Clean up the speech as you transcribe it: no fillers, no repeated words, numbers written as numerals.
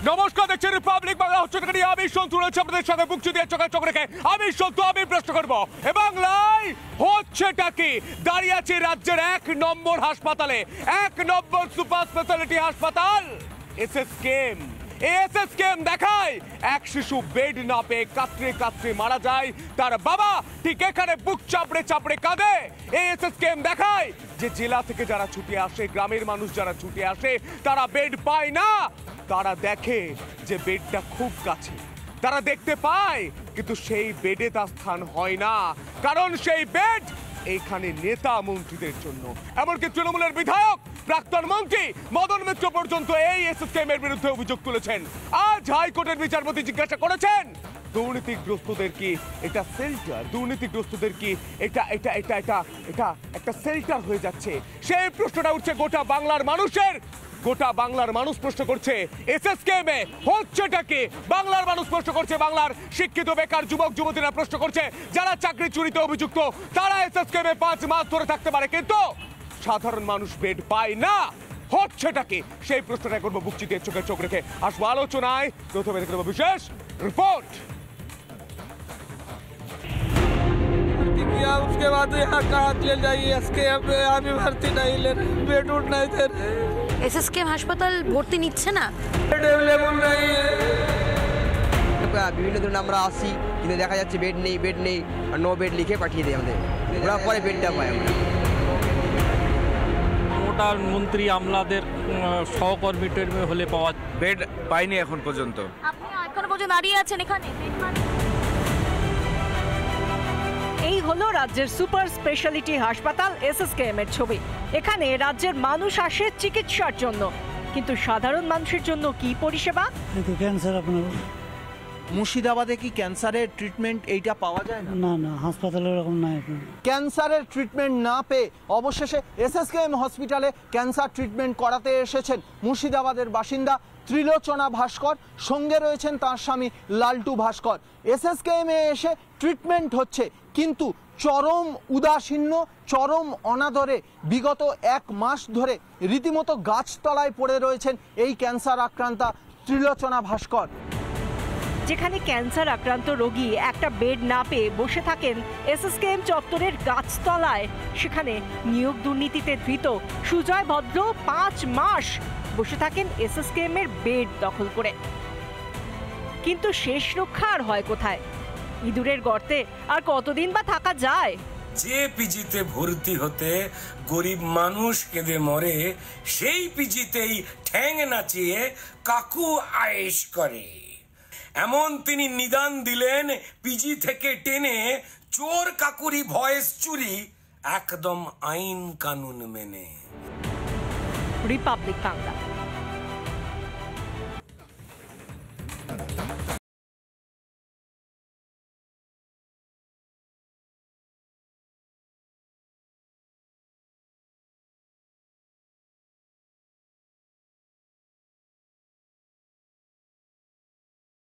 নমস্কার, দেখছেন রিপাবলিক বাংলা। হচ্ছে আমি সন্তু রয়েছে আপনাদের সঙ্গে বুক দিয়ে চোখে চোখ রেখে। আমি সন্তু, আমি প্রশ্ন করবো এ বাংলায় হচ্ছেটা কি? দাঁড়িয়ে আছে রাজ্যের 1 নম্বর হাসপাতালে, 1 নম্বর সুপার স্পেশালিটি হাসপাতাল এসএসকেএম। এসএসকেএম দেখায় এক শিশু বেড না পেয়ে কাতরে কাতরে মারা যায়, তার বাবা ঠিক এখানে বুক চাপড়ে চাপড়ে কাঁদে। এসএসকেএম দেখায় যে জেলা থেকে যারা ছুটে আসে, গ্রামের মানুষ যারা ছুটে আসে, তারা বেড পায় না। তারা দেখে যে বেডটা খুব কাছে, তারা দেখতে পায়, কিন্তু সেই বেডে তার স্থান হয় না, কারণ সেই বেড এইখানে নেতা মন্ত্রীদের জন্য। এমনকি তৃণমূলের বিধায়ক, প্রাক্তন মন্ত্রী মদন মিত্র পর্যন্ত এই এসএসকেএম এর বিরুদ্ধে অভিযোগ তুলেছেন। আজ হাইকোর্টের বিচারপতি জিজ্ঞাসা করেছেন, দুর্নীতিগ্রস্তদের কি এটা শেল্টার? দুর্নীতিগ্রস্তদের কি এটা এটা এটা এটা এটা একটা শেল্টার হয়ে যাচ্ছে? সেই প্রশ্নটা উঠছে গোটা বাংলার মানুষের। গোটা বাংলার মানুষ প্রশ্ন করছে এসএসকেএম এ হচ্ছেটা কি? বাংলার মানুষ প্রশ্ন করছে, বাংলার শিক্ষিত বেকার যুবক যুবতীরা প্রশ্ন করছে, যারা চাকরি চুরিতে অভিযুক্ত তারা এসএসকেএম এ 5 মাস ধরে থাকতে পারে, কিন্তু সাধারণ মানুষ বেড পায় না। হচ্ছেটা কি? সেই প্রশ্নটা করবো বুক চিতিয়ে চোখে চোখ রেখে। আসবো আলোচনায়, প্রথমে দেখে নেবো বিশেষ রিপোর্ট। उसके बाद यहाँ कहाँ ले जाइए, एसकेएम में अभी भर्ती नहीं ले रहे, बेड उठ नहीं दे रहे। এসএসকেএম হাসপাতাল ভর্তি নিচ্ছে না, बेड अवेलेबल नहीं है। বিভিন্ন দিন আমরা আসি, কিন্তু দেখা যাচ্ছে বেড নেই আর নো বেড লিখে পাঠিয়ে দেয় আমাদের। ওরা পরে বেডটা পাই আমরা। মোটা মন্ত্রী আমলাদের সহকর্মী টর্মী হলে পাওয়া বেড পাইনি এখন পর্যন্ত। আপনি এখনো পর্যন্ত দাঁড়িয়ে আছেন এখানে। এই হলো রাজ্যের সুপার স্পেশালিটি হাসপাতাল এসএসকেএম এর ছবি। এখানে রাজ্যের মানুষ আসে চিকিৎসার জন্য, কিন্তু সাধারণ মানুষের জন্য কি পরিষেবা? ক্যান্সার আপনার মুর্শিদাবাদে কি ক্যান্সারের ট্রিটমেন্ট এইটা পাওয়া যায় না? না না, হাসপাতালে এরকম নাই। ক্যান্সারের ট্রিটমেন্ট না পেয়ে অবশেষে এসএসকেএম হসপিটালে ক্যান্সার ট্রিটমেন্ট করাতে এসেছেন মুর্শিদাবাদের বাসিন্দা ত্রিলোচনা ভাস্কর। সঙ্গে রয়েছেন তার স্বামী লালটু ভাস্কর। এসএসকেএম এ এসে ট্রিটমেন্ট হচ্ছে, কিন্তু চরম উদাসীন্য, চরম অনাদরে বিগত 1 মাস ধরে রীতিমতো গাছতলায় পড়ে রয়েছেন এই ক্যান্সার আক্রান্তা ত্রিলোচনা ভাস্কর। যেখানে ক্যান্সার আক্রান্ত রোগী একটা বেড না পেয়ে বসে থাকেন এসএসকেএম চত্বরের গাছতলায়, সেখানে নিয়োগ দুর্নীতিতে ধৃত সুজয় ভদ্র 5 মাস বসে থাকেন এসএসকেএম এর বেড দখল করে। কিন্তু শেষ রক্ষা আর হয় কোথায়? ইঁদুরের গর্তে আর কতদিন বা থাকা যায়? যে পিজিতে ভর্তি হতে গরিব মানুষ কেঁদে মরে, সেই পিজিতেই ঠ্যাং নাচিয়ে কাকু আয়েশ করে। এমন তিনি নিদান দিলেন, পিজি থেকে টেনে চোর কাকুরি ভয়েস চুরি, একদম আইন কানুন মেনে। রিপাবলিক বাংলা।